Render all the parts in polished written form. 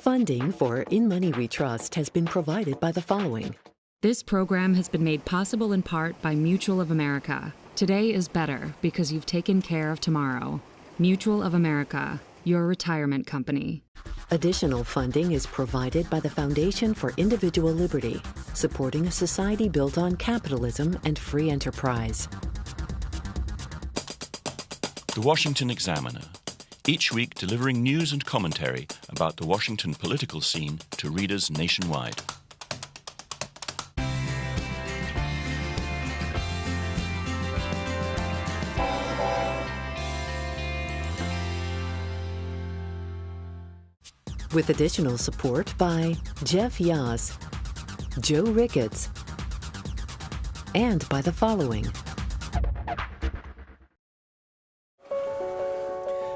Funding for In Money We Trust has been provided by the following. This program has been made possible in part by Mutual of America. Today is better because you've taken care of tomorrow. Mutual of America, your retirement company. Additional funding is provided by the Foundation for Individual Liberty, supporting a society built on capitalism and free enterprise. The Washington Examiner, each week delivering news and commentary about the Washington political scene to readers nationwide. With additional support by Jeff Yass, Joe Ricketts, and by the following.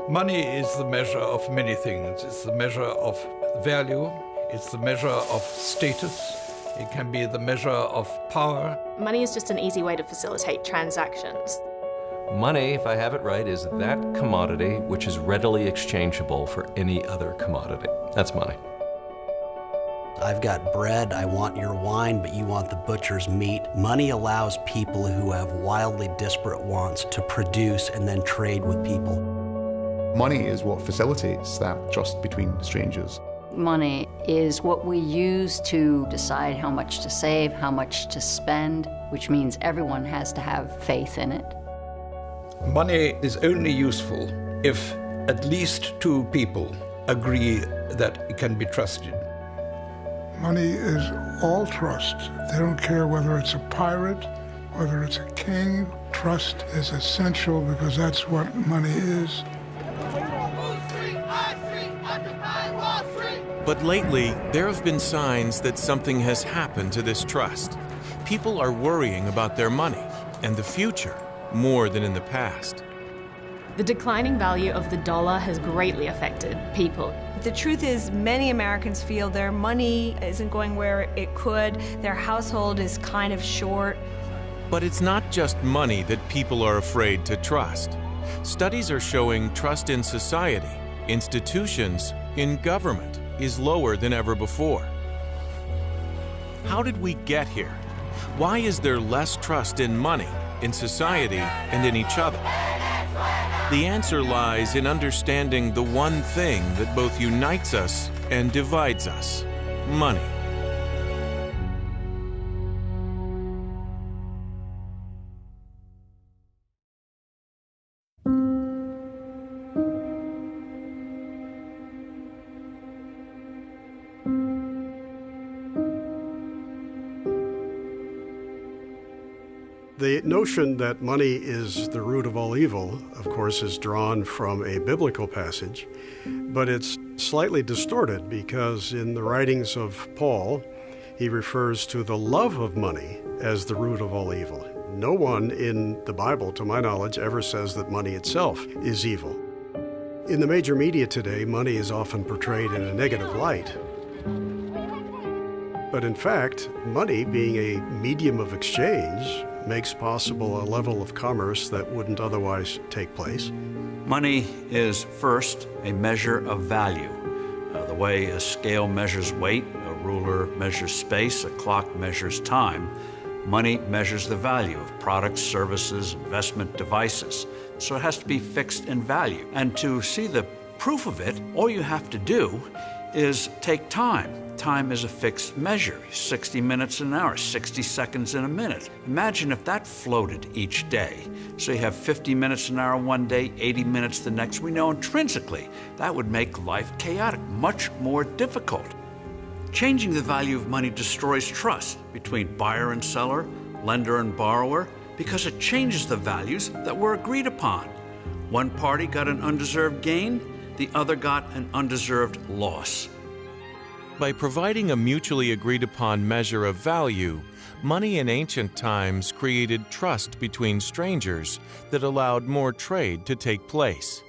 Money is the measure of many things. It's the measure of value. It's the measure of status. It can be the measure of power. Money is just an easy way to facilitate transactions. Money, if I have it right, is that commodity which is readily exchangeable for any other commodity. That's money. I've got bread, I want your wine, but you want the butcher's meat. Money allows people who have wildly disparate wants to produce and then trade with people. Money is what facilitates that trust between strangers. Money is what we use to decide how much to save, how much to spend, which means everyone has to have faith in it. Money is only useful if at least two people agree that it can be trusted. Money is all trust. They don't care whether it's a pirate, whether it's a king. Trust is essential because that's what money is. But lately, there have been signs that something has happened to this trust. People are worrying about their money and the future more than in the past. The declining value of the dollar has greatly affected people. The truth is, many Americans feel their money isn't going where it could. Their household is kind of short. But it's not just money that people are afraid to trust. Studies are showing trust in society, institutions, in government is lower than ever before. How did we get here? Why is there less trust in money, in society, and in each other? The answer lies in understanding the one thing that both unites us and divides us: money. The notion that money is the root of all evil, of course, is drawn from a biblical passage, but it's slightly distorted because in the writings of Paul, he refers to the love of money as the root of all evil. No one in the Bible, to my knowledge, ever says that money itself is evil. In the major media today, money is often portrayed in a negative light. But in fact, money, being a medium of exchange, makes possible a level of commerce that wouldn't otherwise take place. Money is first a measure of value. The way a scale measures weight, a ruler measures space, a clock measures time, money measures the value of products, services, investment devices. So it has to be fixed in value. And to see the proof of it, all you have to do is take time. Time is a fixed measure, 60 minutes an hour, 60 seconds in a minute. Imagine if that floated each day. So you have 50 minutes an hour one day, 80 minutes the next. We know intrinsically that would make life chaotic, much more difficult. Changing the value of money destroys trust between buyer and seller, lender and borrower, because it changes the values that were agreed upon. One party got an undeserved gain, the other got an undeserved loss. By providing a mutually agreed upon measure of value, money in ancient times created trust between strangers that allowed more trade to take place.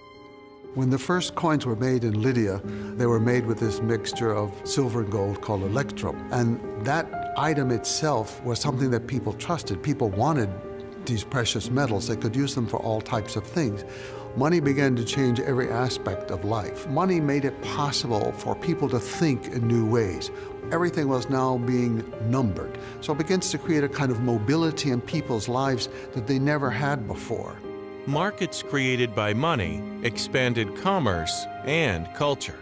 When the first coins were made in Lydia, they were made with this mixture of silver and gold called electrum. And that item itself was something that people trusted. People wanted these precious metals. They could use them for all types of things. money began to change every aspect of life. Money made it possible for people to think in new ways. Everything was now being numbered. So it begins to create a kind of mobility in people's lives that they never had before. Markets created by money expanded commerce and culture.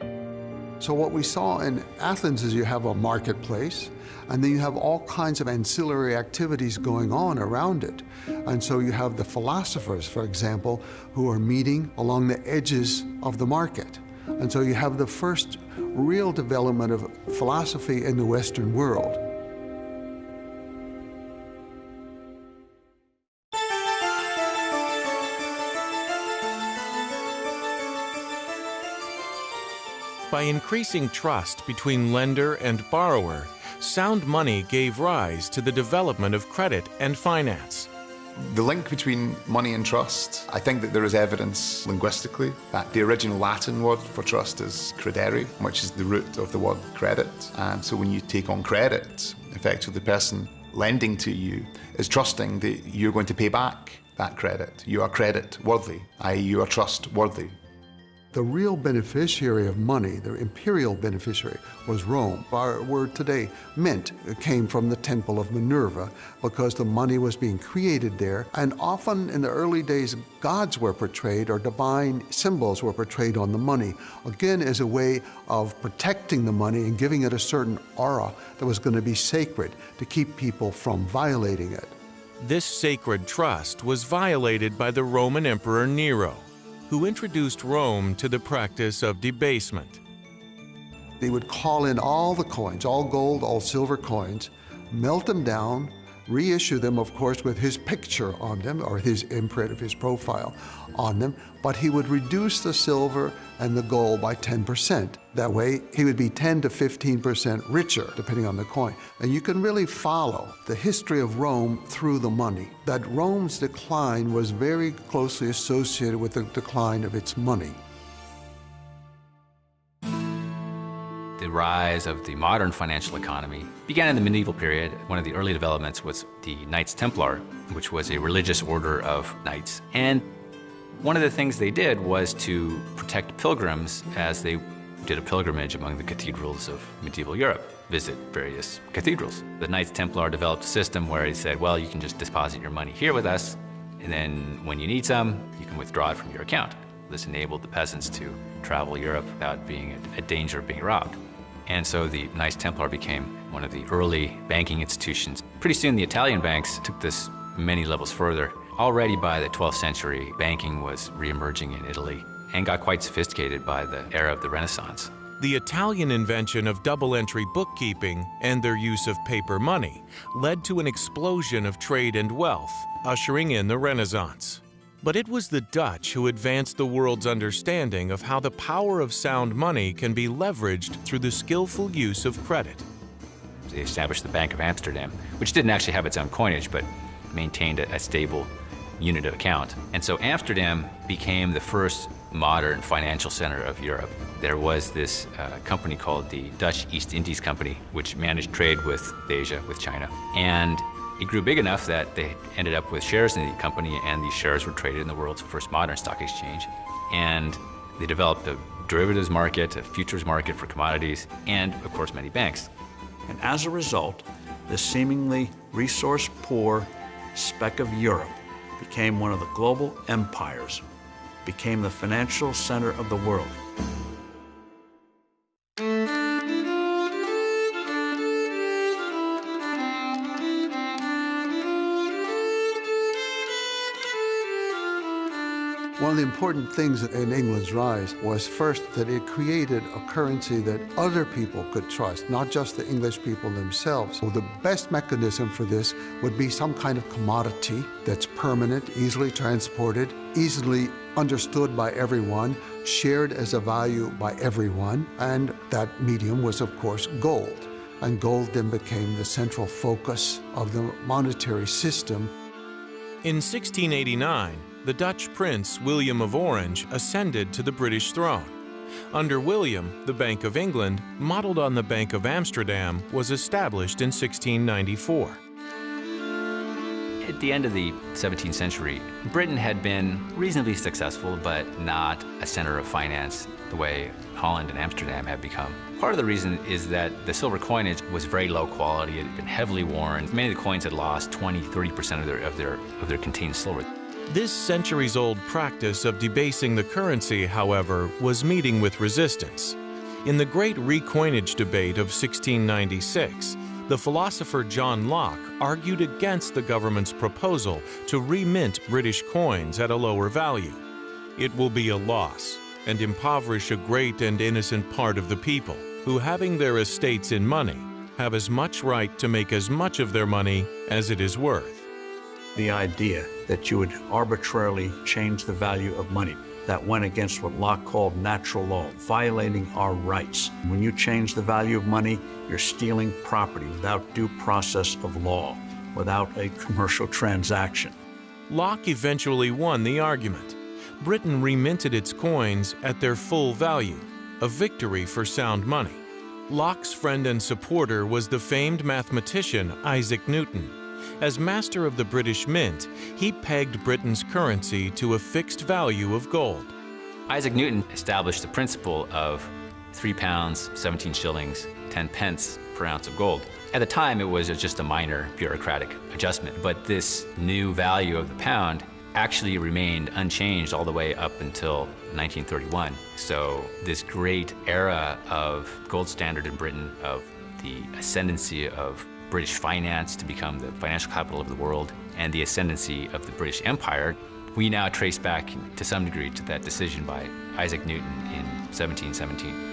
So what we saw in Athens is you have a marketplace, and then you have all kinds of ancillary activities going on around it. And so you have the philosophers, for example, who are meeting along the edges of the market. And so you have the first real development of philosophy in the Western world. By increasing trust between lender and borrower, sound money gave rise to the development of credit and finance. The link between money and trust, I think that there is evidence linguistically that the original Latin word for trust is credere, which is the root of the word credit. And so when you take on credit, effectively the person lending to you is trusting that you're going to pay back that credit. You are credit worthy, i.e. you are trustworthy. The real beneficiary of money, the imperial beneficiary, was Rome. Our word today, mint, came from the temple of Minerva because the money was being created there. And often in the early days, gods were portrayed or divine symbols were portrayed on the money, again as a way of protecting the money and giving it a certain aura that was going to be sacred to keep people from violating it. This sacred trust was violated by the Roman Emperor Nero, who introduced Rome to the practice of debasement. They would call in all the coins, all gold, all silver coins, melt them down, reissue them, of course, with his picture on them, or his imprint of his profile on them, but he would reduce the silver and the gold by 10%. That way, he would be 10 to 15% richer, depending on the coin. And you can really follow the history of Rome through the money. That Rome's decline was very closely associated with the decline of its money. The rise of the modern financial economy began in the medieval period. One of the early developments was the Knights Templar, which was a religious order of knights. And one of the things they did was to protect pilgrims as they did a pilgrimage among the cathedrals of medieval Europe, visit various cathedrals. The Knights Templar developed a system where he said, well, you can just deposit your money here with us, and then when you need some, you can withdraw it from your account. This enabled the peasants to travel Europe without being at danger of being robbed. And so the Knights Templar became one of the early banking institutions. Pretty soon the Italian banks took this many levels further. Already by the 12th century, banking was re-emerging in Italy and got quite sophisticated by the era of the Renaissance. The Italian invention of double-entry bookkeeping and their use of paper money led to an explosion of trade and wealth, ushering in the Renaissance. But it was the Dutch who advanced the world's understanding of how the power of sound money can be leveraged through the skillful use of credit. They established the Bank of Amsterdam, which didn't actually have its own coinage, but maintained a stable unit of account. And so Amsterdam became the first modern financial center of Europe. There was this company called the Dutch East Indies Company, which managed trade with Asia, with China. And it grew big enough that they ended up with shares in the company, and these shares were traded in the world's first modern stock exchange. And they developed a derivatives market, a futures market for commodities, and of course many banks. And as a result, the seemingly resource-poor speck of Europe became one of the global empires, became the financial center of the world. One of the important things in England's rise was first that it created a currency that other people could trust, not just the English people themselves. So the best mechanism for this would be some kind of commodity that's permanent, easily transported, easily understood by everyone, shared as a value by everyone, and that medium was, of course, gold. And gold then became the central focus of the monetary system. In 1689, the Dutch prince William of Orange ascended to the British throne. Under William, the Bank of England, modeled on the Bank of Amsterdam, was established in 1694. At the end of the 17th century, Britain had been reasonably successful, but not a center of finance the way Holland and Amsterdam had become. Part of the reason is that the silver coinage was very low quality. It had been heavily worn. Many of the coins had lost 20–30% of their contained silver. This centuries-old practice of debasing the currency, however, was meeting with resistance. In the great recoinage debate of 1696, the philosopher John Locke argued against the government's proposal to remint British coins at a lower value. It will be a loss and impoverish a great and innocent part of the people, who, having their estates in money, have as much right to make as much of their money as it is worth. The idea that you would arbitrarily change the value of money, that went against what Locke called natural law, violating our rights. When you change the value of money, you're stealing property without due process of law, without a commercial transaction. Locke eventually won the argument. Britain reminted its coins at their full value, a victory for sound money. Locke's friend and supporter was the famed mathematician Isaac Newton. As master of the British Mint, he pegged Britain's currency to a fixed value of gold. Isaac Newton established the principle of 3 pounds, 17 shillings, 10 pence per ounce of gold. At the time, it was just a minor bureaucratic adjustment, but this new value of the pound actually remained unchanged all the way up until 1931. So this great era of gold standard in Britain, of the ascendancy of British finance to become the financial capital of the world, and the ascendancy of the British Empire, we now trace back to some degree to that decision by Isaac Newton in 1717.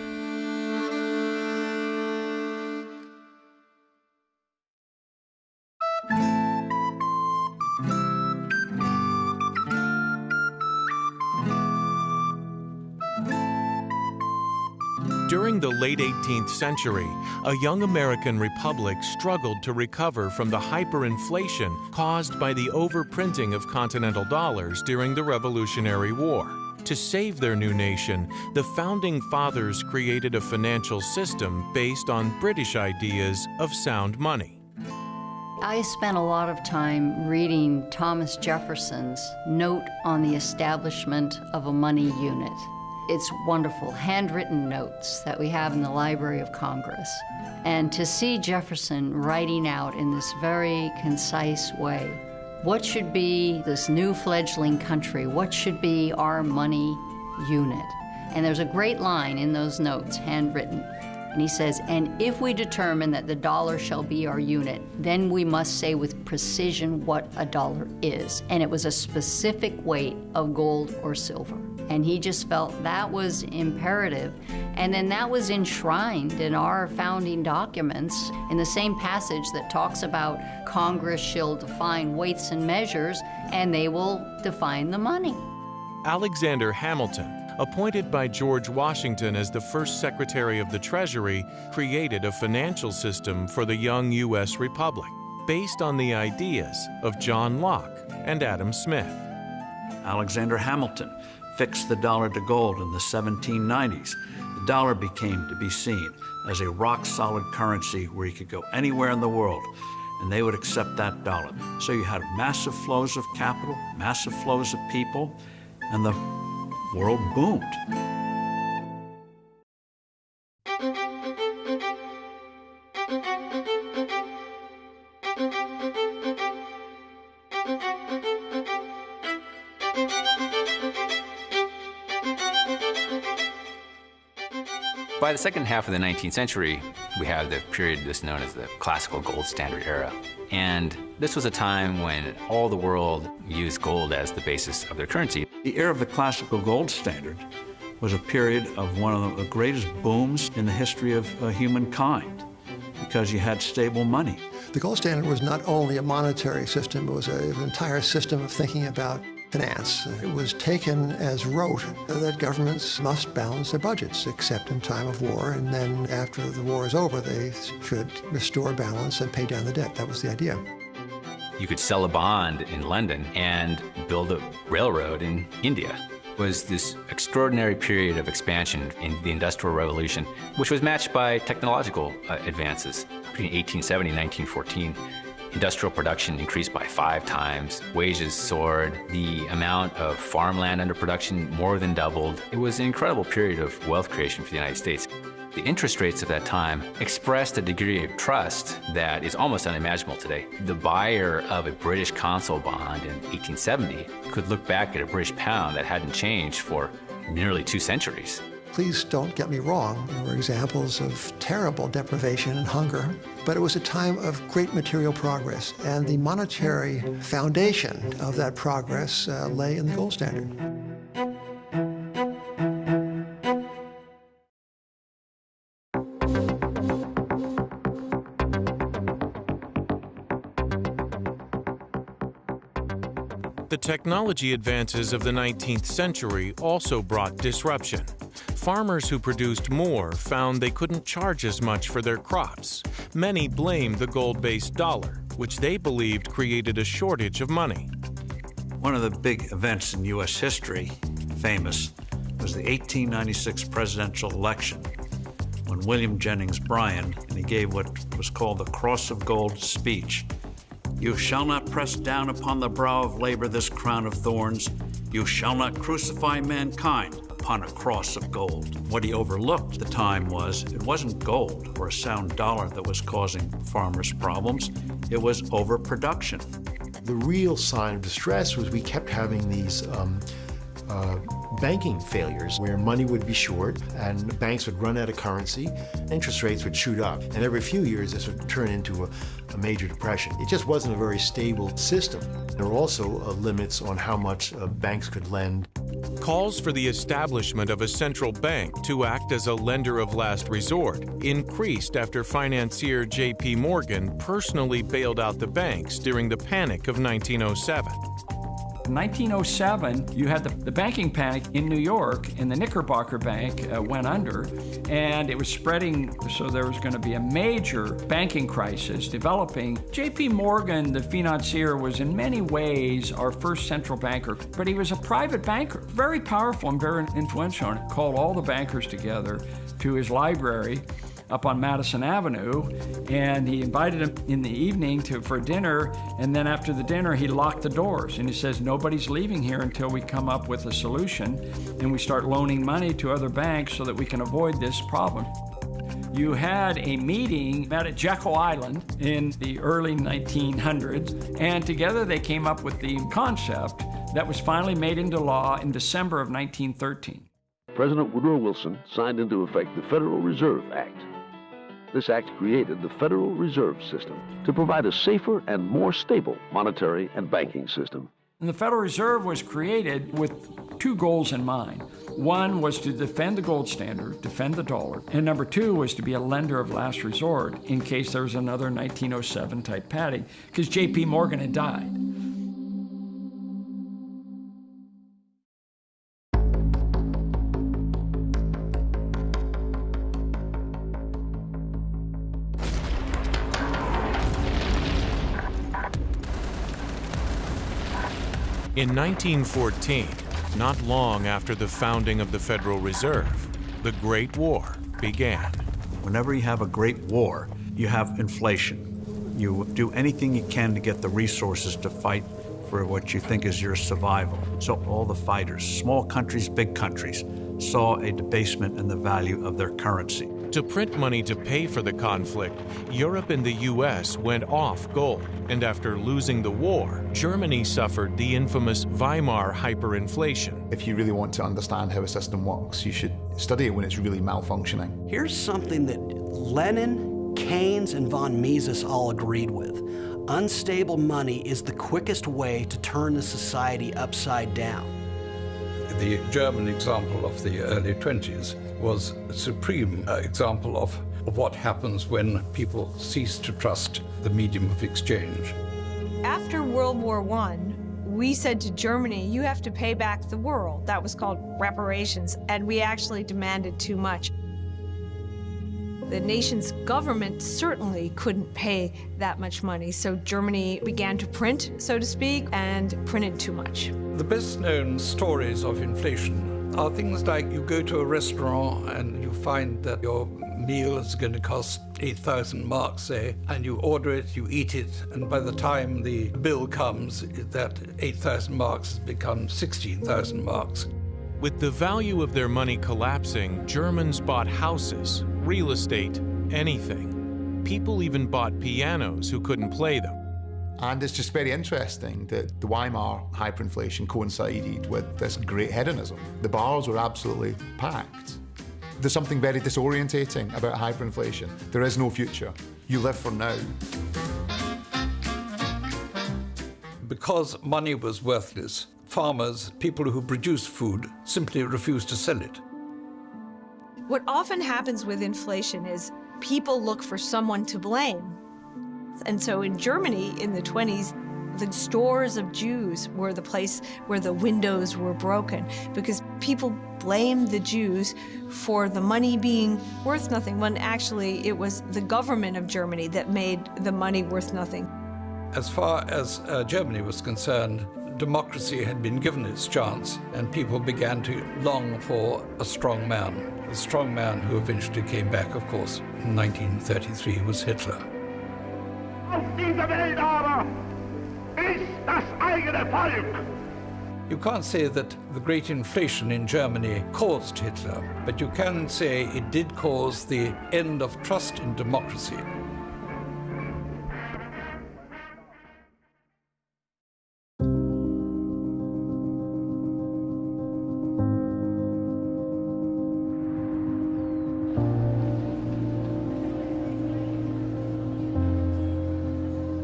During the late 18th century, a young American republic struggled to recover from the hyperinflation caused by the overprinting of continental dollars during the Revolutionary War. To save their new nation, the Founding Fathers created a financial system based on British ideas of sound money. I spent a lot of time reading Thomas Jefferson's note on the establishment of a money unit. It's wonderful, handwritten notes that we have in the Library of Congress. And to see Jefferson writing out in this very concise way, what should be this new fledgling country? What should be our money unit? And there's a great line in those notes, handwritten. And he says, and if we determine that the dollar shall be our unit, then we must say with precision what a dollar is. And it was a specific weight of gold or silver. And he just felt that was imperative. And then that was enshrined in our founding documents in the same passage that talks about Congress shall define weights and measures, and they will define the money. Alexander Hamilton, appointed by George Washington as the first Secretary of the Treasury, created a financial system for the young U.S. Republic based on the ideas of John Locke and Adam Smith. Alexander Hamilton fixed the dollar to gold in the 1790s. The dollar became to be seen as a rock-solid currency where you could go anywhere in the world and they would accept that dollar. So you had massive flows of capital, massive flows of people, and the world boomed. By the second half of the 19th century, we have the period that's known as the classical gold standard era. And this was a time when all the world used gold as the basis of their currency. The era of the classical gold standard was a period of one of the greatest booms in the history of humankind, because you had stable money. The gold standard was not only a monetary system, it was an entire system of thinking about finance. It was taken as rote that governments must balance their budgets, except in time of war, and then after the war is over, they should restore balance and pay down the debt. That was the idea. You could sell a bond in London and build a railroad in India. It was this extraordinary period of expansion in the Industrial Revolution, which was matched by technological advances. Between 1870 and 1914, Industrial production increased by 5 times, wages soared, the amount of farmland under production more than doubled. It was an incredible period of wealth creation for the United States. The interest rates of that time expressed a degree of trust that is almost unimaginable today. The buyer of a British consul bond in 1870 could look back at a British pound that hadn't changed for nearly 2 centuries. Please don't get me wrong. There were examples of terrible deprivation and hunger, but it was a time of great material progress, and the monetary foundation of that progress lay in the gold standard. The technology advances of the 19th century also brought disruption. Farmers who produced more found they couldn't charge as much for their crops. Many blamed the gold-based dollar, which they believed created a shortage of money. One of the big events in U.S. history, famous, was the 1896 presidential election, when William Jennings Bryan, and he gave what was called the Cross of Gold speech. You shall not press down upon the brow of labor this crown of thorns. You shall not crucify mankind upon a cross of gold. What he overlooked at the time was it wasn't gold or a sound dollar that was causing farmers problems. It was overproduction. The real sign of distress was we kept having these banking failures where money would be short and banks would run out of currency, interest rates would shoot up, and every few years this would turn into a major depression. It just wasn't a very stable system. There were also limits on how much banks could lend. Calls for the establishment of a central bank to act as a lender of last resort increased after financier J.P. Morgan personally bailed out the banks during the panic of 1907. In 1907, you had the banking panic in New York, and the Knickerbocker Bank went under, and it was spreading, so there was going to be a major banking crisis developing. J.P. Morgan, the financier, was in many ways our first central banker, but he was a private banker, very powerful and very influential, and called all the bankers together to his library up on Madison Avenue, and he invited them in the evening for dinner, and then after the dinner he locked the doors, and he says, nobody's leaving here until we come up with a solution, and we start loaning money to other banks so that we can avoid this problem. You had a meeting met at Jekyll Island in the early 1900s, and together they came up with the concept that was finally made into law in December of 1913. President Woodrow Wilson signed into effect the Federal Reserve Act. This act created the Federal Reserve System to provide a safer and more stable monetary and banking system. And the Federal Reserve was created with 2 goals in mind. One was to defend the gold standard, defend the dollar, and number 2 was to be a lender of last resort in case there was another 1907 type panic, because J.P. Morgan had died. In 1914, not long after the founding of the Federal Reserve, the Great War began. Whenever you have a great war, you have inflation. You do anything you can to get the resources to fight for what you think is your survival. So all the fighters, small countries, big countries, saw a debasement in the value of their currency. To print money to pay for the conflict, Europe and the U.S. went off gold, and after losing the war, Germany suffered the infamous Weimar hyperinflation. If you really want to understand how a system works, you should study it when it's really malfunctioning. Here's something that Lenin, Keynes, and von Mises all agreed with. Unstable money is the quickest way to turn the society upside down. The German example of the early 20s was a supreme example of what happens when people cease to trust the medium of exchange. After World War I, we said to Germany, you have to pay back the world. That was called reparations, and we actually demanded too much. The nation's government certainly couldn't pay that much money, so Germany began to print, so to speak, and printed too much. The best-known stories of inflation are things like you go to a restaurant and you find that your meal is going to cost 8,000 marks, say, and you order it, you eat it, and by the time the bill comes, that 8,000 marks has become 16,000 marks. With the value of their money collapsing, Germans bought houses, real estate, anything. People even bought pianos who couldn't play them. And it's just very interesting that the Weimar hyperinflation coincided with this great hedonism. The bars were absolutely packed. There's something very disorientating about hyperinflation. There is no future. You live for now. Because money was worthless, farmers, people who produce food, simply refused to sell it. What often happens with inflation is people look for someone to blame. And so in Germany in the 20s, the stores of Jews were the place where the windows were broken because people blamed the Jews for the money being worth nothing, when actually it was the government of Germany that made the money worth nothing. As far as Germany was concerned, democracy had been given its chance, and people began to long for a strong man. The strong man who eventually came back, of course, in 1933 was Hitler. Auf dieser Welt aber ist das eigene Volk. You can't say that the great inflation in Germany caused Hitler, but you can say it did cause the end of trust in democracy.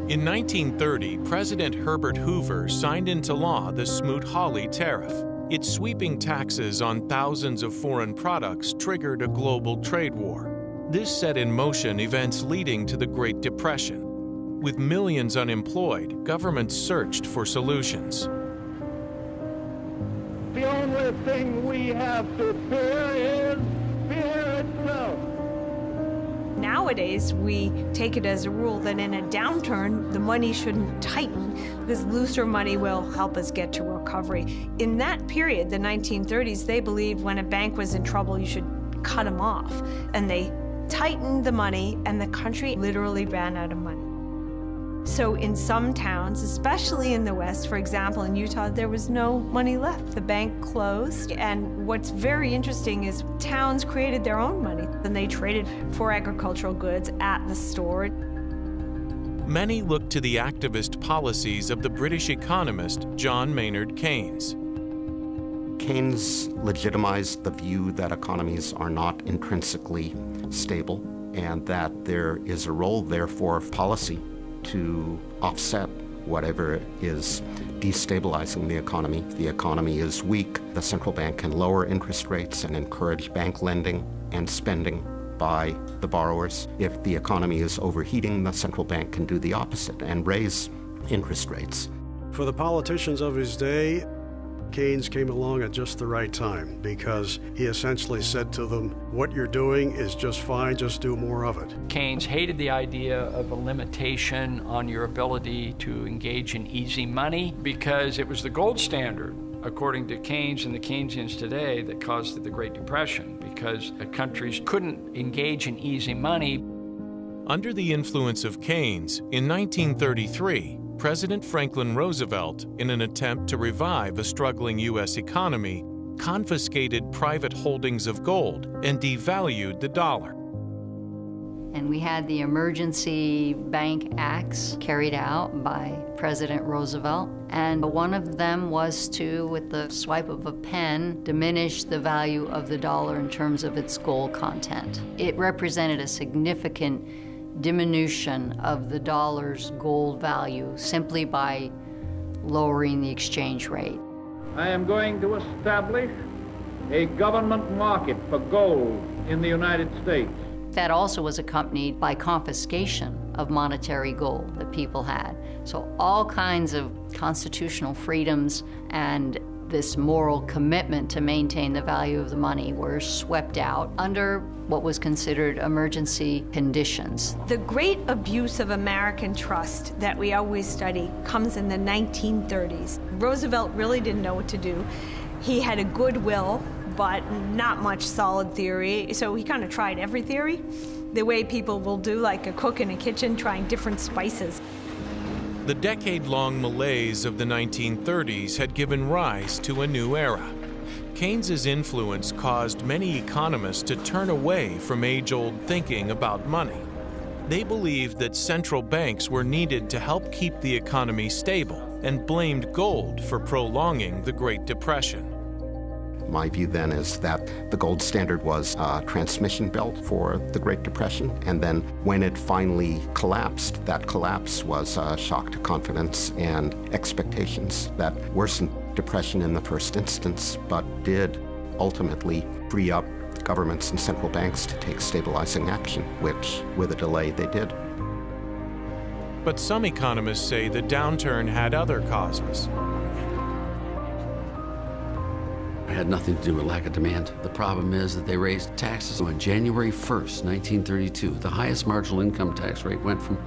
In 1930, President Herbert Hoover signed into law the Smoot-Hawley Tariff. Its sweeping taxes on thousands of foreign products triggered a global trade war. This set in motion events leading to the Great Depression. With millions unemployed, governments searched for solutions. The only thing we have to fear is fear itself. Nowadays, we take it as a rule that in a downturn, the money shouldn't tighten because looser money will help us get to recovery. In that period, the 1930s, they believed when a bank was in trouble, you should cut them off. And they tightened the money, and the country literally ran out of money. So in some towns, especially in the West, for example, in Utah, there was no money left. The bank closed, and what's very interesting is towns created their own money, and they traded for agricultural goods at the store. Many look to the activist policies of the British economist John Maynard Keynes. Keynes legitimized the view that economies are not intrinsically stable and that there is a role, therefore, of policy to offset whatever is destabilizing the economy. If the economy is weak, the central bank can lower interest rates and encourage bank lending and spending by the borrowers. If the economy is overheating, the central bank can do the opposite and raise interest rates. For the politicians of his day, Keynes came along at just the right time because he essentially said to them, what you're doing is just fine, just do more of it. Keynes hated the idea of a limitation on your ability to engage in easy money because it was the gold standard, according to Keynes and the Keynesians today, that caused the Great Depression because countries couldn't engage in easy money. Under the influence of Keynes, in 1933, President Franklin Roosevelt, in an attempt to revive a struggling U.S. economy, confiscated private holdings of gold and devalued the dollar. And we had the Emergency Bank Acts carried out by President Roosevelt. And one of them was to, with the swipe of a pen, diminish the value of the dollar in terms of its gold content. It represented a significant diminution of the dollar's gold value simply by lowering the exchange rate. I am going to establish a government market for gold in the United States. That also was accompanied by confiscation of monetary gold that people had. So all kinds of constitutional freedoms and this moral commitment to maintain the value of the money were swept out under what was considered emergency conditions. The great abuse of American trust that we always study comes in the 1930s. Roosevelt really didn't know what to do. He had a goodwill but not much solid theory. So he kind of tried every theory, the way people will do, like a cook in a kitchen trying different spices. The decade-long malaise of the 1930s had given rise to a new era. Keynes's influence caused many economists to turn away from age-old thinking about money. They believed that central banks were needed to help keep the economy stable and blamed gold for prolonging the Great Depression. My view then is that the gold standard was a transmission belt for the Great Depression, and then when it finally collapsed, that collapse was a shock to confidence and expectations that worsened depression in the first instance, but did ultimately free up governments and central banks to take stabilizing action, which, with a delay, they did. But some economists say the downturn had other causes. It had nothing to do with lack of demand. The problem is that they raised taxes on January 1st, 1932. The highest marginal income tax rate went from,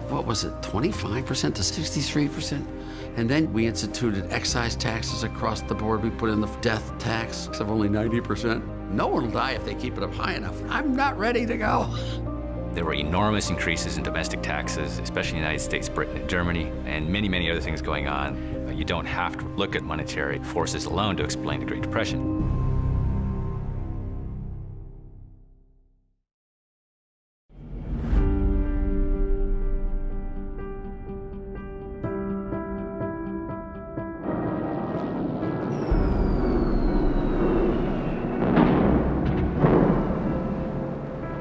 what was it, 25% to 63%? And then we instituted excise taxes across the board. We put in the death tax of only 90%. No one will die if they keep it up high enough. I'm not ready to go. There were enormous increases in domestic taxes, especially in the United States, Britain, and Germany, and many, many other things going on. You don't have to look at monetary forces alone to explain the Great Depression.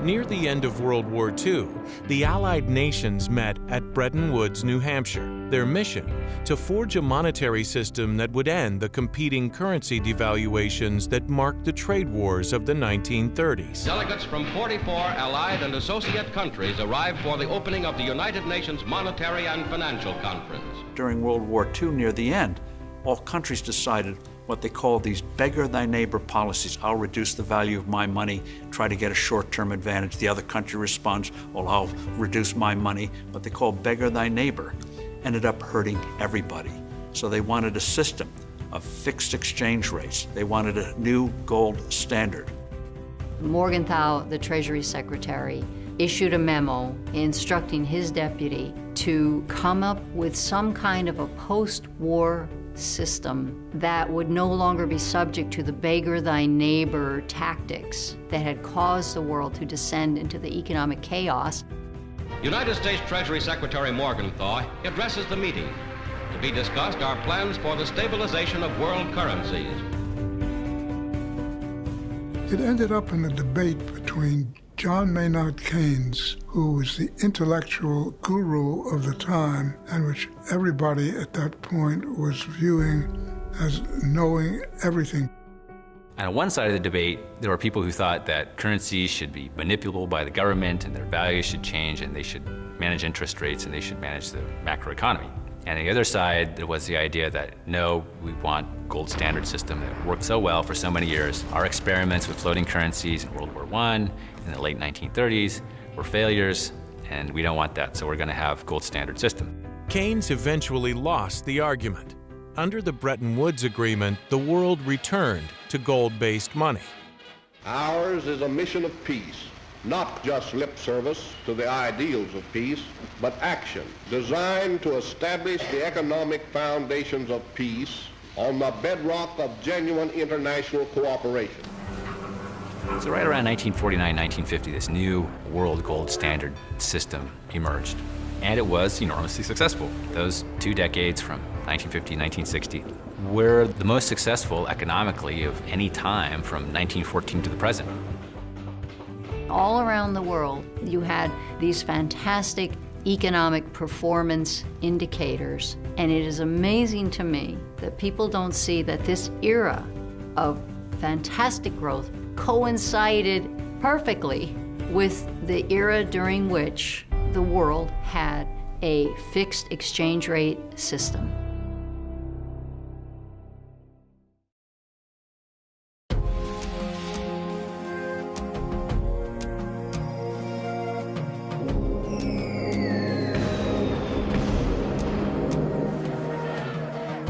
Near the end of World War II, the Allied nations met at Bretton Woods, New Hampshire. Their mission, to forge a monetary system that would end the competing currency devaluations that marked the trade wars of the 1930s. Delegates from 44 Allied and associate countries arrived for the opening of the United Nations Monetary and Financial Conference. During World War II, near the end, all countries decided what they call these beggar thy neighbor policies. I'll reduce the value of my money, try to get a short-term advantage. The other country responds, well, I'll reduce my money. What they call beggar thy neighbor ended up hurting everybody. So they wanted a system of fixed exchange rates. They wanted a new gold standard. Morgenthau, the Treasury Secretary, issued a memo instructing his deputy to come up with some kind of a post-war system that would no longer be subject to the beggar thy neighbor tactics that had caused the world to descend into the economic chaos. United States Treasury Secretary Morgenthau addresses the meeting. To be discussed are plans for the stabilization of world currencies. It ended up in a debate between John Maynard Keynes, who was the intellectual guru of the time, and which everybody at that point was viewing as knowing everything. And on one side of the debate, there were people who thought that currencies should be manipulable by the government and their values should change and they should manage interest rates and they should manage the macroeconomy. And on the other side, there was the idea that, no, we want gold standard system that worked so well for so many years. Our experiments with floating currencies in World War I in the late 1930s were failures, and we don't want that, so we're going to have gold standard system. Keynes eventually lost the argument. Under the Bretton Woods Agreement, the world returned to gold-based money. Ours is a mission of peace, not just lip service to the ideals of peace, but action designed to establish the economic foundations of peace on the bedrock of genuine international cooperation. So right around 1949, 1950, this new world gold standard system emerged. And it was enormously successful. Those 2 decades from 1950 to 1960 were the most successful economically of any time from 1914 to the present. All around the world, you had these fantastic economic performance indicators, and it is amazing to me that people don't see that this era of fantastic growth coincided perfectly with the era during which the world had a fixed exchange rate system.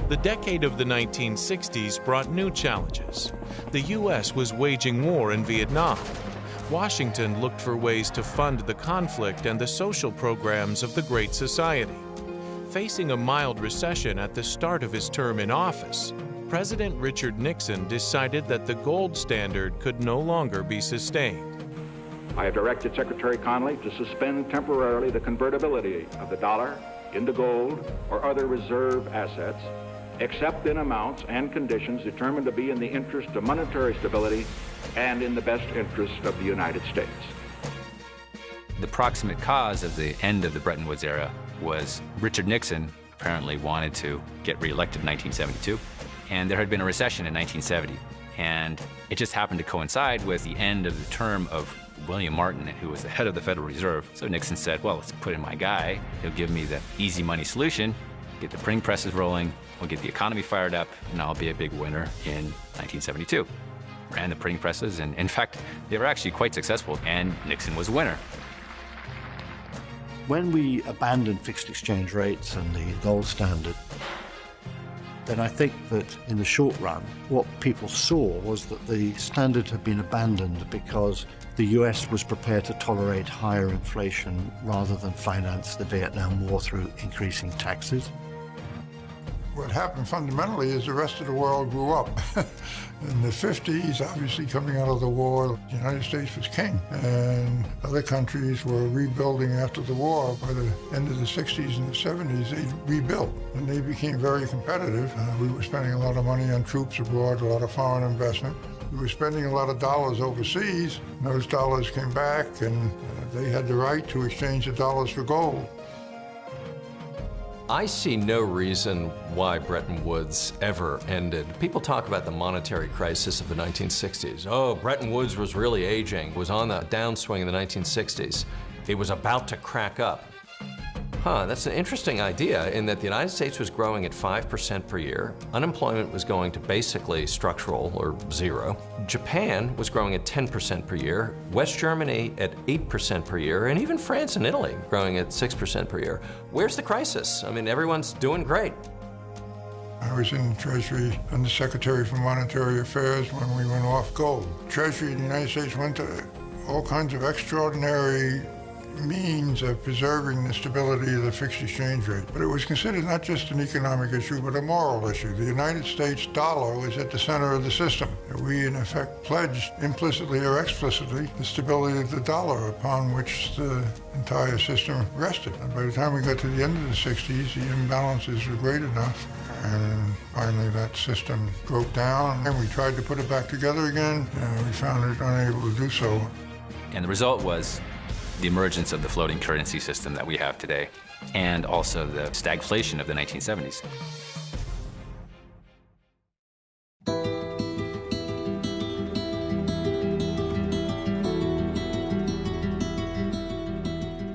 The The decade of the 1960s brought new challenges. The U.S. was waging war in Vietnam. Washington looked for ways to fund the conflict and the social programs of the Great Society. Facing a mild recession at the start of his term in office, President Richard Nixon decided that the gold standard could no longer be sustained. I have directed Secretary Connally to suspend temporarily the convertibility of the dollar into gold or other reserve assets, except in amounts and conditions determined to be in the interest of monetary stability and in the best interest of the United States. The proximate cause of the end of the Bretton Woods era was Richard Nixon apparently wanted to get reelected in 1972, and there had been a recession in 1970. And it just happened to coincide with the end of the term of William Martin, who was the head of the Federal Reserve. So Nixon said, well, let's put in my guy. He'll give me the easy money solution, get the printing presses rolling, we'll get the economy fired up, and I'll be a big winner in 1972. Ran the printing presses, and in fact, they were actually quite successful, and Nixon was a winner. When we abandoned fixed exchange rates and the gold standard, then I think that in the short run, what people saw was that the standard had been abandoned because the US was prepared to tolerate higher inflation rather than finance the Vietnam War through increasing taxes. What happened fundamentally is the rest of the world grew up. In the 50s, obviously coming out of the war, the United States was king, and other countries were rebuilding after the war. By the end of the 60s and the 70s, they rebuilt, and they became very competitive. We were spending a lot of money on troops abroad, a lot of foreign investment. We were spending a lot of dollars overseas, and those dollars came back, and they had the right to exchange the dollars for gold. I see no reason why Bretton Woods ever ended. People talk about the monetary crisis of the 1960s. Oh, Bretton Woods was really aging, was on the downswing in the 1960s. It was about to crack up. That's an interesting idea in that the United States was growing at 5% per year. Unemployment was going to basically structural or zero. Japan was growing at 10% per year. West Germany at 8% per year. And even France and Italy growing at 6% per year. Where's the crisis? I mean, everyone's doing great. I was in the Treasury under Secretary for Monetary Affairs when we went off gold. Treasury in the United States went to all kinds of extraordinary means of preserving the stability of the fixed exchange rate. But it was considered not just an economic issue, but a moral issue. The United States dollar was at the center of the system. We, in effect, pledged implicitly or explicitly the stability of the dollar upon which the entire system rested. And by the time we got to the end of the 60s, the imbalances were great enough. And finally, that system broke down, and we tried to put it back together again, and we found it unable to do so. And the result was the emergence of the floating currency system that we have today, and also the stagflation of the 1970s.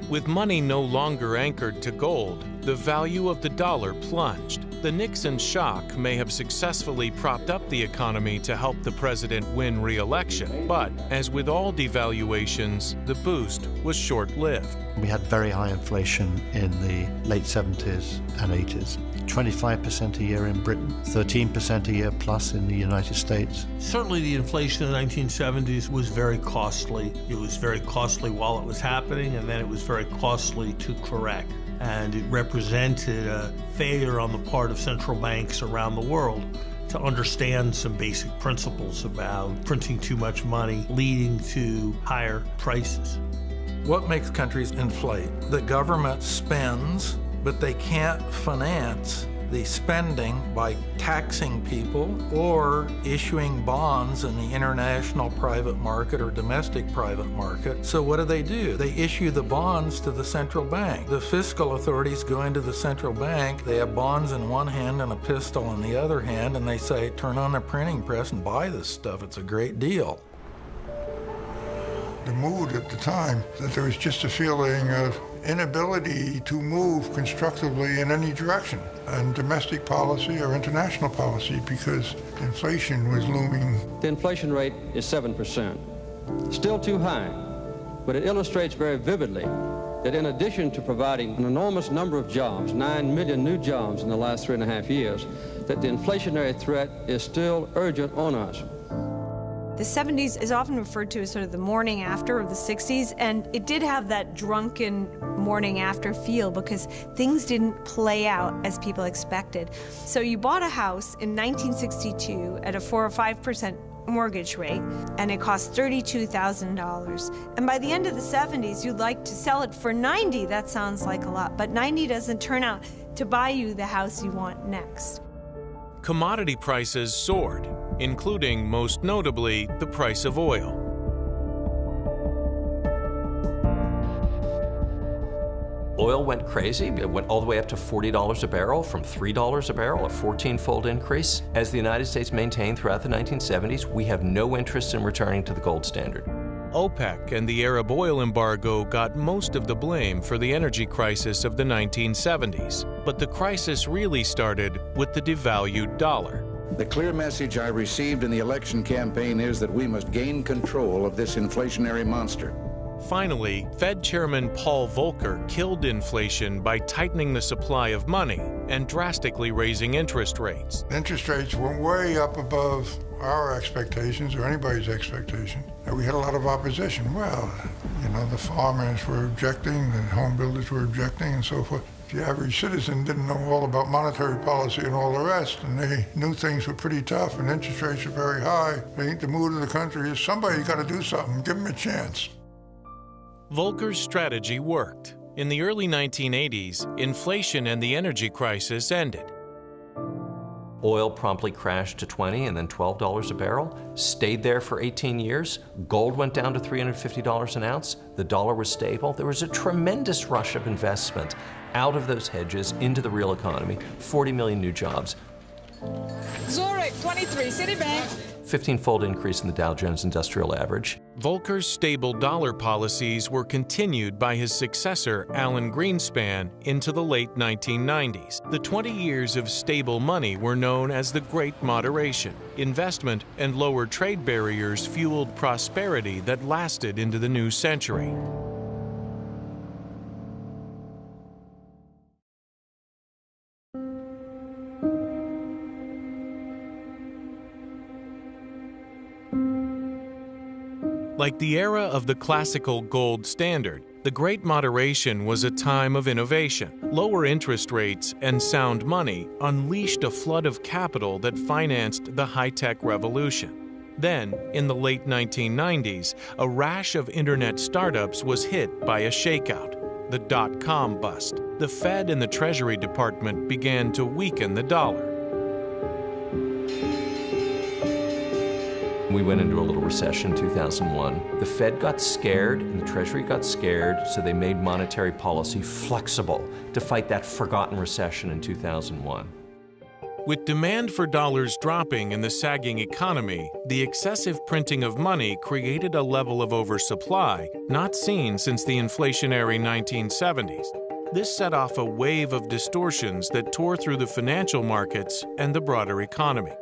With money no longer anchored to gold, the value of the dollar plunged. The Nixon shock may have successfully propped up the economy to help the president win re-election, but as with all devaluations, the boost was short-lived. We had very high inflation in the late 70s and 80s. 25% a year in Britain, 13% a year plus in the United States. Certainly the inflation in the 1970s was very costly. It was very costly while it was happening, and then it was very costly to correct. And it represented a failure on the part of central banks around the world to understand some basic principles about printing too much money leading to higher prices. What makes countries inflate? The government spends, but they can't finance the spending by taxing people or issuing bonds in the international private market or domestic private market. So what do? They issue the bonds to the central bank. The fiscal authorities go into the central bank. They have bonds in one hand and a pistol in the other hand, and they say, turn on the printing press and buy this stuff. It's a great deal. The mood at the time, that there was just a feeling of inability to move constructively in any direction, in domestic policy or international policy, because inflation was looming. The inflation rate is 7%. Still too high, but it illustrates very vividly that in addition to providing an enormous number of jobs, 9 million new jobs in the last 3.5 years, that the inflationary threat is still urgent on us. The 70s is often referred to as sort of the morning after of the 60s, and it did have that drunken morning after feel because things didn't play out as people expected. So you bought a house in 1962 at a 4 or 5% mortgage rate, and it cost $32,000. And by the end of the 70s, you'd like to sell it for $90. That sounds like a lot, but $90 doesn't turn out to buy you the house you want next. Commodity prices soared, including, most notably, the price of oil. Oil went crazy. It went all the way up to $40 a barrel from $3 a barrel, a 14-fold increase. As the United States maintained throughout the 1970s, we have no interest in returning to the gold standard. OPEC and the Arab oil embargo got most of the blame for the energy crisis of the 1970s. But the crisis really started with the devalued dollar. The clear message I received in the election campaign is that we must gain control of this inflationary monster. Finally, Fed Chairman Paul Volcker killed inflation by tightening the supply of money and drastically raising interest rates. Interest rates went way up above our expectations or anybody's expectation. And we had a lot of opposition. Well, you know, the farmers were objecting, the home builders were objecting, and so forth. The average citizen didn't know all about monetary policy and all the rest, and they knew things were pretty tough and interest rates were very high. I think the mood of the country is somebody's got to do something, give them a chance. Volcker's strategy worked. In the early 1980s, inflation and the energy crisis ended. Oil promptly crashed to $20 and then $12 a barrel, stayed there for 18 years. Gold went down to $350 an ounce. The dollar was stable. There was a tremendous rush of investment out of those hedges into the real economy, 40 million new jobs. Zurich, 23, Citibank. 15-fold increase in the Dow Jones Industrial Average. Volcker's stable dollar policies were continued by his successor, Alan Greenspan, into the late 1990s. The 20 years of stable money were known as the Great Moderation. Investment and lower trade barriers fueled prosperity that lasted into the new century. Like the era of the classical gold standard, the Great Moderation was a time of innovation. Lower interest rates and sound money unleashed a flood of capital that financed the high-tech revolution. Then, in the late 1990s, a rash of internet startups was hit by a shakeout, the dot-com bust. The Fed and the Treasury Department began to weaken the dollar. We went into a little recession in 2001. The Fed got scared and the Treasury got scared, so they made monetary policy flexible to fight that forgotten recession in 2001. With demand for dollars dropping in the sagging economy, the excessive printing of money created a level of oversupply not seen since the inflationary 1970s. This set off a wave of distortions that tore through the financial markets and the broader economy.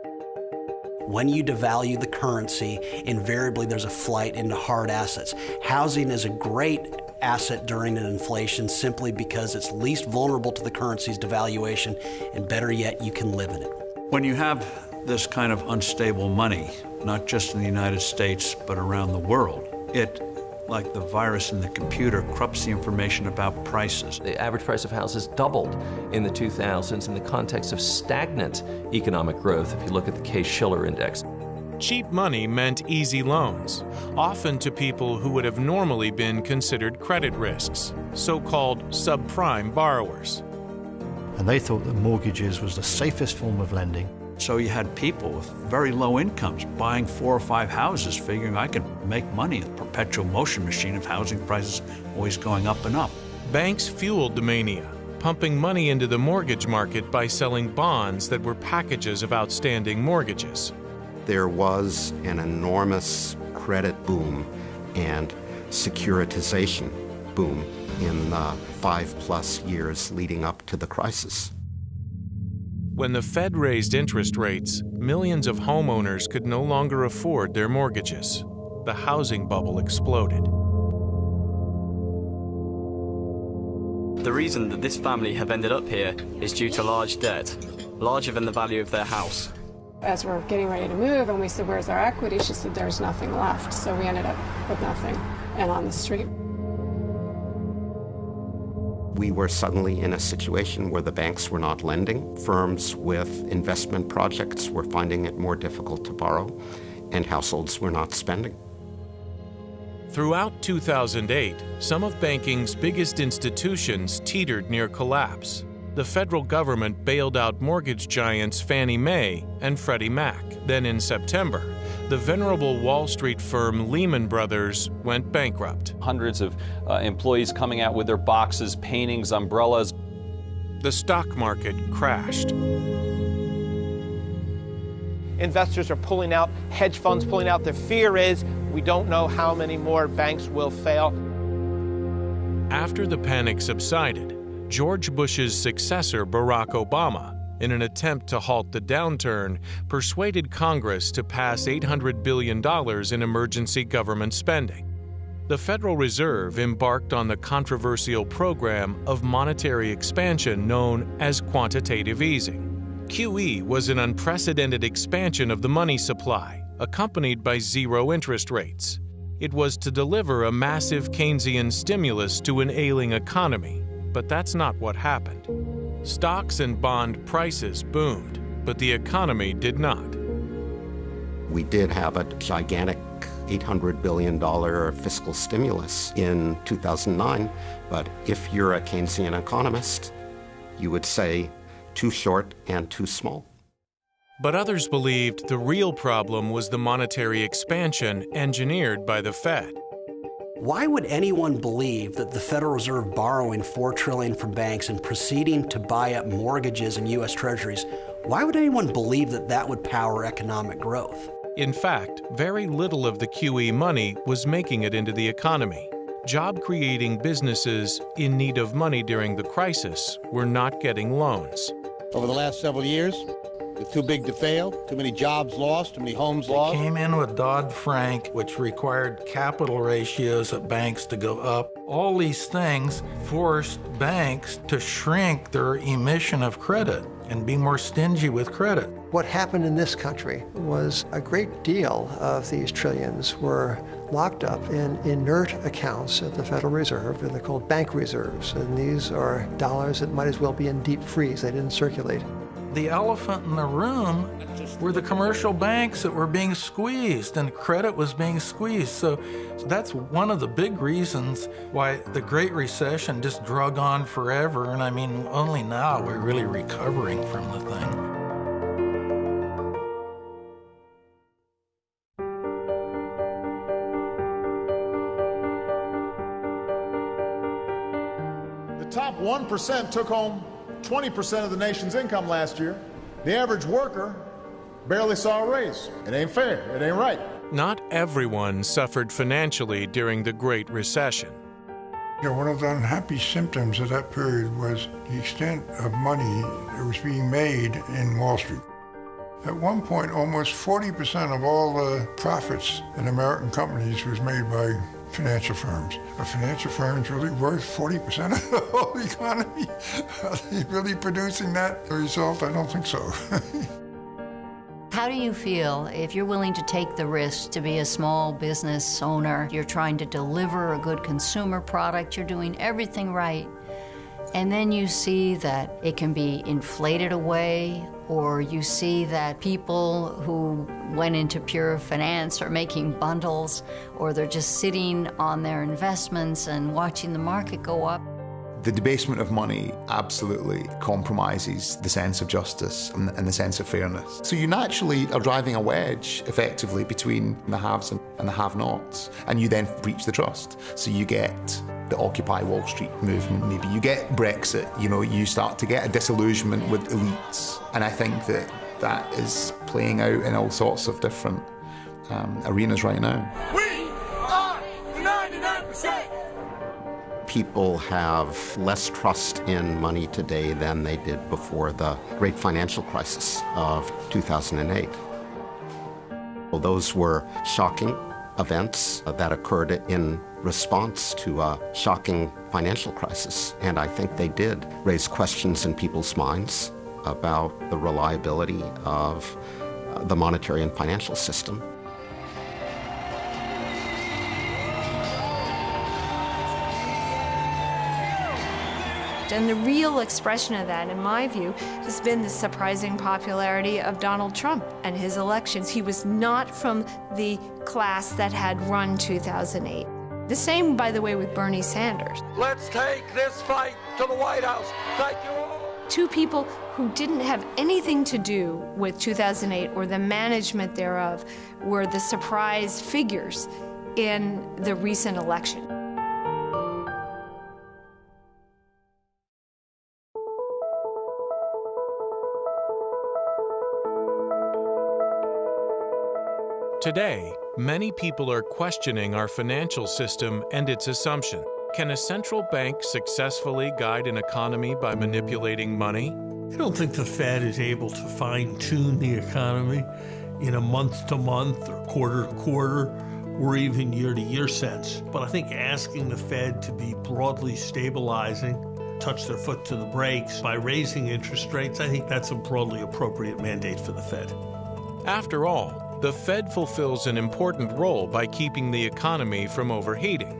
When you devalue the currency, invariably there's a flight into hard assets. Housing is a great asset during an inflation simply because it's least vulnerable to the currency's devaluation, and better yet, you can live in it. When you have this kind of unstable money, not just in the United States, but around the world, it, like the virus in the computer, corrupts the information about prices. The average price of houses doubled in the 2000s in the context of stagnant economic growth, if you look at the Case-Shiller index. Cheap money meant easy loans, often to people who would have normally been considered credit risks, so-called subprime borrowers. And they thought that mortgages was the safest form of lending. So you had people with very low incomes buying 4 or 5 houses, figuring I could make money. A perpetual motion machine of housing prices always going up and up. Banks fueled the mania, pumping money into the mortgage market by selling bonds that were packages of outstanding mortgages. There was an enormous credit boom and securitization boom in the 5+ years leading up to the crisis. When the Fed raised interest rates, millions of homeowners could no longer afford their mortgages. The housing bubble exploded. The reason that this family have ended up here is due to large debt, larger than the value of their house. As we're getting ready to move and we said, where's our equity? She said, there's nothing left. So we ended up with nothing and on the street. We were suddenly in a situation where the banks were not lending. Firms with investment projects were finding it more difficult to borrow, and households were not spending. Throughout 2008, some of banking's biggest institutions teetered near collapse. The federal government bailed out mortgage giants Fannie Mae and Freddie Mac. Then in September, the venerable Wall Street firm Lehman Brothers went bankrupt. Hundreds of employees coming out with their boxes, paintings, umbrellas. The stock market crashed. Investors are pulling out, hedge funds pulling out. The fear is we don't know how many more banks will fail. After the panic subsided, George Bush's successor, Barack Obama, in an attempt to halt the downturn, persuaded Congress to pass $800 billion in emergency government spending. The Federal Reserve embarked on the controversial program of monetary expansion known as quantitative easing. QE was an unprecedented expansion of the money supply, accompanied by zero interest rates. It was to deliver a massive Keynesian stimulus to an ailing economy, but that's not what happened. Stocks and bond prices boomed, but the economy did not. We did have a gigantic $800 billion fiscal stimulus in 2009, but if you're a Keynesian economist, you would say too short and too small. But others believed the real problem was the monetary expansion engineered by the Fed. Why would anyone believe that the Federal Reserve borrowing $4 trillion from banks and proceeding to buy up mortgages and U.S. Treasuries, why would anyone believe that that would power economic growth? In fact, very little of the QE money was making it into the economy. Job-creating businesses in need of money during the crisis were not getting loans. Over the last several years, it's too big to fail, too many jobs lost, too many homes lost. They came in with Dodd-Frank, which required capital ratios at banks to go up. All these things forced banks to shrink their emission of credit and be more stingy with credit. What happened in this country was a great deal of these trillions were locked up in inert accounts at the Federal Reserve, and they're called bank reserves. And these are dollars that might as well be in deep freeze. They didn't circulate. The elephant in the room were the commercial banks that were being squeezed, and credit was being squeezed. So that's one of the big reasons why the Great Recession just drug on forever. And I mean, only now we're really recovering from the thing. The top 1% took home 20% of the nation's income last year. The average worker barely saw a raise. It ain't fair. It ain't right. Not everyone suffered financially during the Great Recession. You know, one of the unhappy symptoms of that period was the extent of money that was being made in Wall Street. At one point, almost 40% of all the profits in American companies was made by financial firms. Are financial firms really worth 40% of the whole economy? Are they really producing that result? I don't think so. How do you feel if you're willing to take the risk to be a small business owner? You're trying to deliver a good consumer product, you're doing everything right, and then you see that it can be inflated away, or you see that people who went into pure finance are making bundles, or they're just sitting on their investments and watching the market go up. The debasement of money absolutely compromises the sense of justice and the sense of fairness. So you naturally are driving a wedge, effectively, between the haves and the have-nots, and you then breach the trust. So you get the Occupy Wall Street movement, maybe you get Brexit, you start to get a disillusionment with elites. And I think that is playing out in all sorts of different arenas right now. We are the 99%! People have less trust in money today than they did before the great financial crisis of 2008. Well, those were shocking events that occurred in response to a shocking financial crisis. And I think they did raise questions in people's minds about the reliability of the monetary and financial system. And the real expression of that, in my view, has been the surprising popularity of Donald Trump and his elections. He was not from the class that had run 2008. The same, by the way, with Bernie Sanders. Let's take this fight to the White House. Thank you all. Two people who didn't have anything to do with 2008 or the management thereof were the surprise figures in the recent election. Today, many people are questioning our financial system and its assumption. Can a central bank successfully guide an economy by manipulating money? I don't think the Fed is able to fine-tune the economy in a month-to-month or quarter-to-quarter or even year-to-year sense. But I think asking the Fed to be broadly stabilizing, touch their foot to the brakes by raising interest rates, I think that's a broadly appropriate mandate for the Fed. After all, the Fed fulfills an important role by keeping the economy from overheating.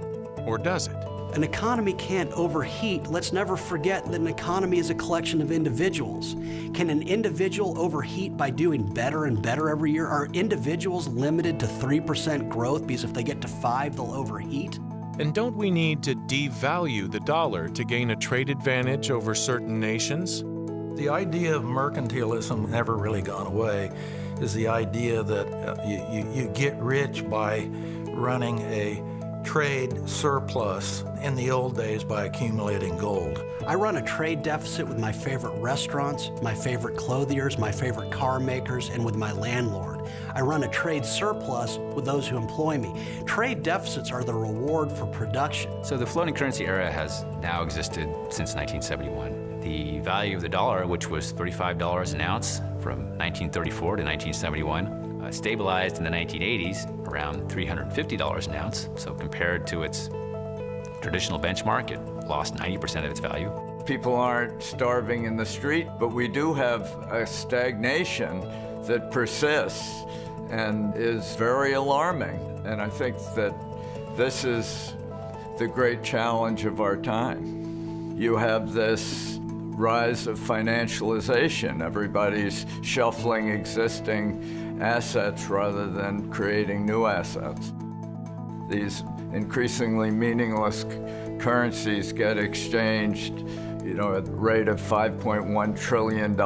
Or does it? An economy can't overheat. Let's never forget that an economy is a collection of individuals. Can an individual overheat by doing better and better every year? Are individuals limited to 3% growth because if they get to 5, they'll overheat? And don't we need to devalue the dollar to gain a trade advantage over certain nations? The idea of mercantilism never really gone away. Is the idea that you get rich by running a trade surplus in the old days by accumulating gold. I run a trade deficit with my favorite restaurants, my favorite clothiers, my favorite car makers, and with my landlord. I run a trade surplus with those who employ me. Trade deficits are the reward for production. So the floating currency era has now existed since 1971. The value of the dollar, which was $35 an ounce from 1934 to 1971, stabilized in the 1980s around $350 an ounce. So compared to its traditional benchmark, it lost 90% of its value. People aren't starving in the street, but we do have a stagnation that persists and is very alarming. And I think that this is the great challenge of our time. You have this rise of financialization. Everybody's shuffling existing assets rather than creating new assets. These increasingly meaningless currencies get exchanged, at a rate of $5.1 trillion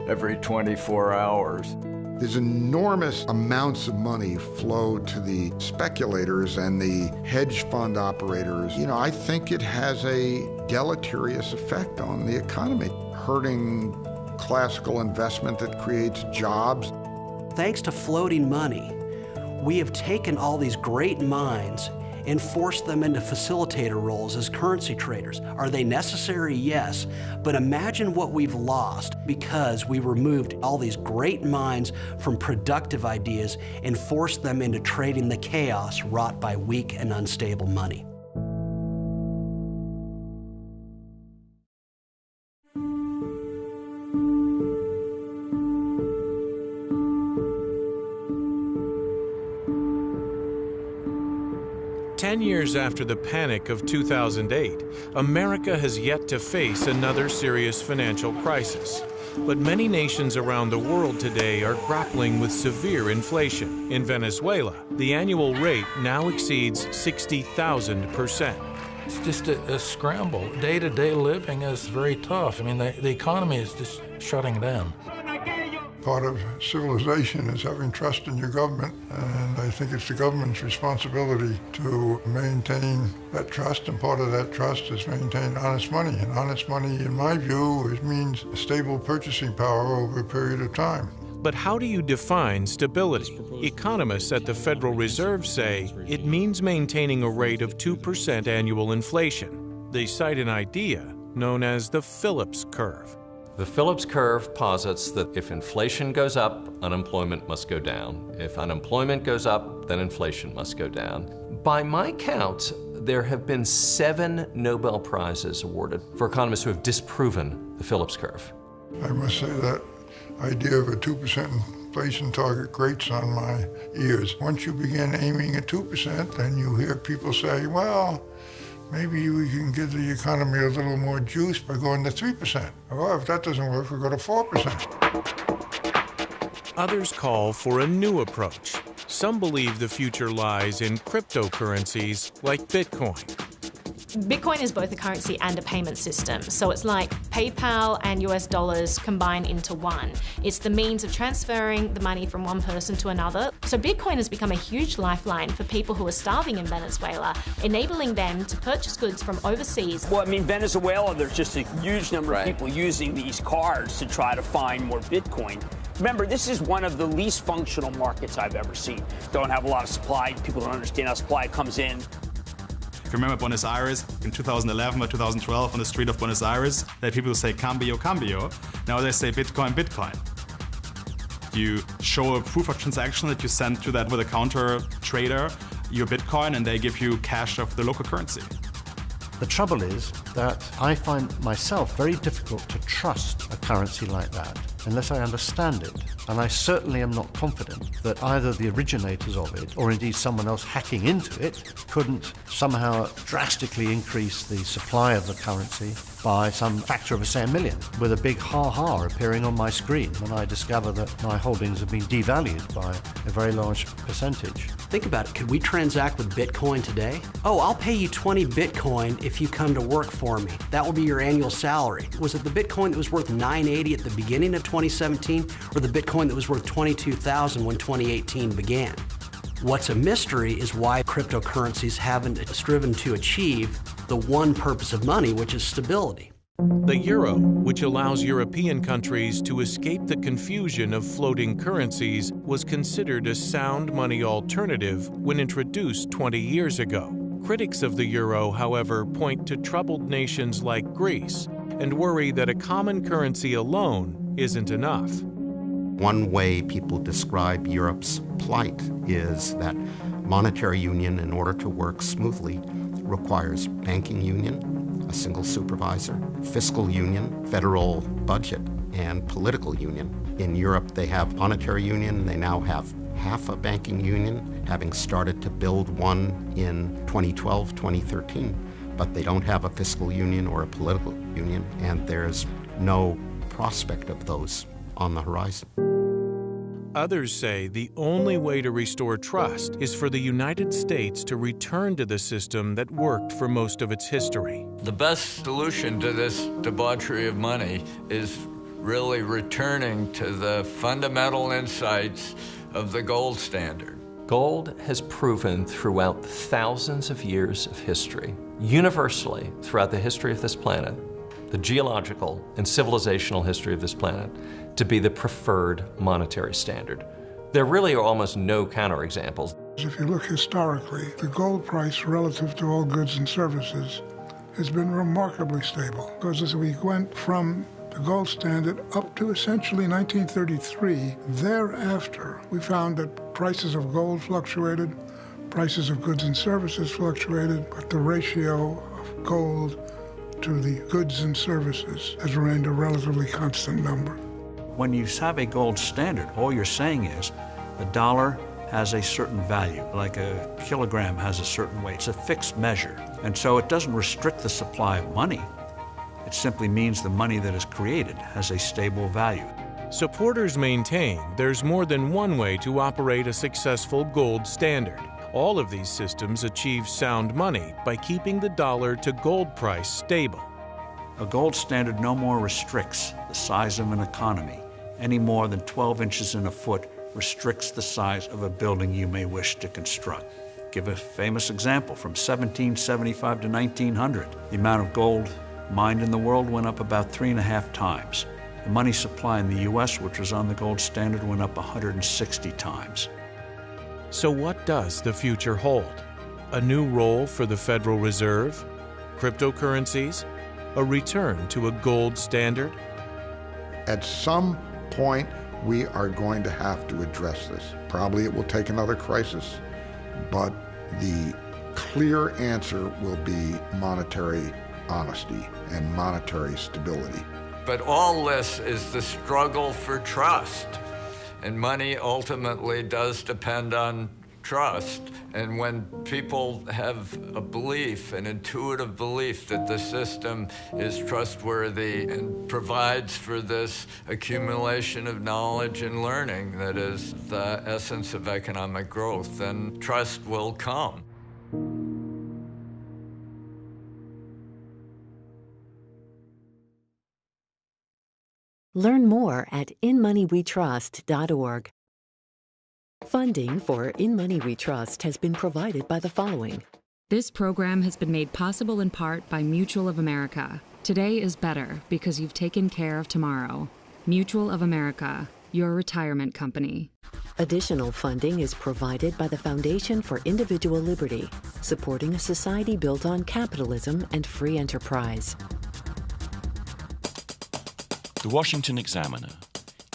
every 24 hours. There's enormous amounts of money flow to the speculators and the hedge fund operators. I think it has a deleterious effect on the economy, hurting classical investment that creates jobs. Thanks to floating money, we have taken all these great minds and forced them into facilitator roles as currency traders. Are they necessary? Yes. But imagine what we've lost because we removed all these great minds from productive ideas and forced them into trading the chaos wrought by weak and unstable money. Years after the panic of 2008, America has yet to face another serious financial crisis. But many nations around the world today are grappling with severe inflation. In Venezuela, the annual rate now exceeds 60,000%. It's just a scramble. Day-to-day living is very tough. The economy is just shutting down. Part of civilization is having trust in your government, and I think it's the government's responsibility to maintain that trust, and part of that trust is maintain honest money. And honest money, in my view, means stable purchasing power over a period of time. But how do you define stability? Economists at the Federal Reserve say it means maintaining a rate of 2% annual inflation. They cite an idea known as the Phillips curve. The Phillips curve posits that if inflation goes up, unemployment must go down. If unemployment goes up, then inflation must go down. By my count, there have been 7 Nobel Prizes awarded for economists who have disproven the Phillips curve. I must say that idea of a 2% inflation target grates on my ears. Once you begin aiming at 2%, then you hear people say, well, maybe we can give the economy a little more juice by going to 3%. Or if that doesn't work, we go to 4%. Others call for a new approach. Some believe the future lies in cryptocurrencies like Bitcoin. Bitcoin is both a currency and a payment system. So it's like PayPal and US dollars combined into one. It's the means of transferring the money from one person to another. So Bitcoin has become a huge lifeline for people who are starving in Venezuela, enabling them to purchase goods from overseas. Well, I mean, Venezuela, there's just a huge number of people using these cards to try to find more Bitcoin. Remember, this is one of the least functional markets I've ever seen. Don't have a lot of supply. People don't understand how supply comes in. If you remember Buenos Aires in 2011 or 2012 on the street of Buenos Aires, there are people who say cambio, cambio. Now they say Bitcoin, Bitcoin. You show a proof of transaction that you send to that over-the-counter trader your Bitcoin, and they give you cash of the local currency. The trouble is that I find myself very difficult to trust a currency like that unless I understand it. And I certainly am not confident that either the originators of it or indeed someone else hacking into it couldn't somehow drastically increase the supply of the currency by some factor of, say, 1 million, with a big ha-ha appearing on my screen when I discover that my holdings have been devalued by a very large percentage. Think about it. Could we transact with Bitcoin today? Oh, I'll pay you 20 Bitcoin if you come to work for me. That will be your annual salary. Was it the Bitcoin that was worth $980 at the beginning of 2017 or the Bitcoin that was worth $22,000 when 2018 began? What's a mystery is why cryptocurrencies haven't striven to achieve the one purpose of money, which is stability. The euro, which allows European countries to escape the confusion of floating currencies, was considered a sound money alternative when introduced 20 years ago. Critics of the euro, however, point to troubled nations like Greece and worry that a common currency alone isn't enough. One way people describe Europe's plight is that monetary union, in order to work smoothly, requires banking union, a single supervisor, fiscal union, federal budget, and political union. In Europe, they have monetary union. They now have half a banking union, having started to build one in 2012, 2013. But they don't have a fiscal union or a political union, and there's no prospect of those on the horizon. Others say the only way to restore trust is for the United States to return to the system that worked for most of its history. The best solution to this debauchery of money is really returning to the fundamental insights of the gold standard. Gold has proven throughout thousands of years of history, universally throughout the history of this planet, the geological and civilizational history of this planet, to be the preferred monetary standard. There really are almost no counterexamples. If you look historically, the gold price relative to all goods and services has been remarkably stable. Because as we went from the gold standard up to essentially 1933, thereafter we found that prices of gold fluctuated, prices of goods and services fluctuated, but the ratio of gold to the goods and services has remained a relatively constant number. When you have a gold standard, all you're saying is the dollar has a certain value, like a kilogram has a certain weight. It's a fixed measure. And so it doesn't restrict the supply of money. It simply means the money that is created has a stable value. Supporters maintain there's more than one way to operate a successful gold standard. All of these systems achieve sound money by keeping the dollar to gold price stable. A gold standard no more restricts the size of an economy. Any more than 12 inches in a foot restricts the size of a building you may wish to construct. Give a famous example. From 1775 to 1900, the amount of gold mined in the world went up about 3.5 times. The money supply in the US, which was on the gold standard, went up 160 times. So what does the future hold? A new role for the Federal Reserve? Cryptocurrencies? A return to a gold standard? At some point, we are going to have to address this. Probably it will take another crisis, but the clear answer will be monetary honesty and monetary stability. But all this is the struggle for trust. And money ultimately does depend on trust. And when people have a belief, an intuitive belief that the system is trustworthy and provides for this accumulation of knowledge and learning that is the essence of economic growth, then trust will come. Learn more at inmoneywetrust.org. Funding for In Money We Trust has been provided by the following. This program has been made possible in part by Mutual of America. Today is better because you've taken care of tomorrow. Mutual of America, your retirement company. Additional funding is provided by the Foundation for Individual Liberty, supporting a society built on capitalism and free enterprise. The Washington Examiner,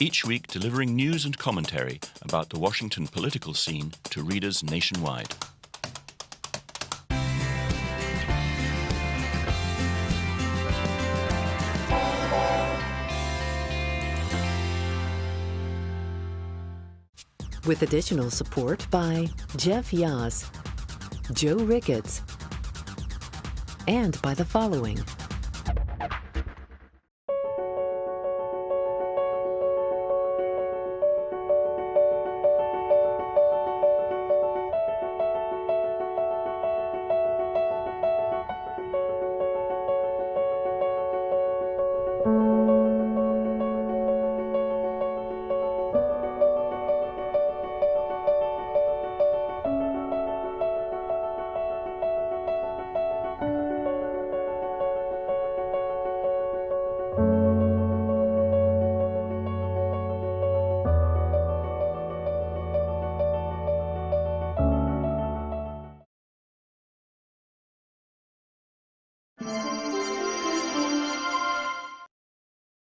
each week delivering news and commentary about the Washington political scene to readers nationwide. With additional support by Jeff Yaz, Joe Ricketts, and by the following.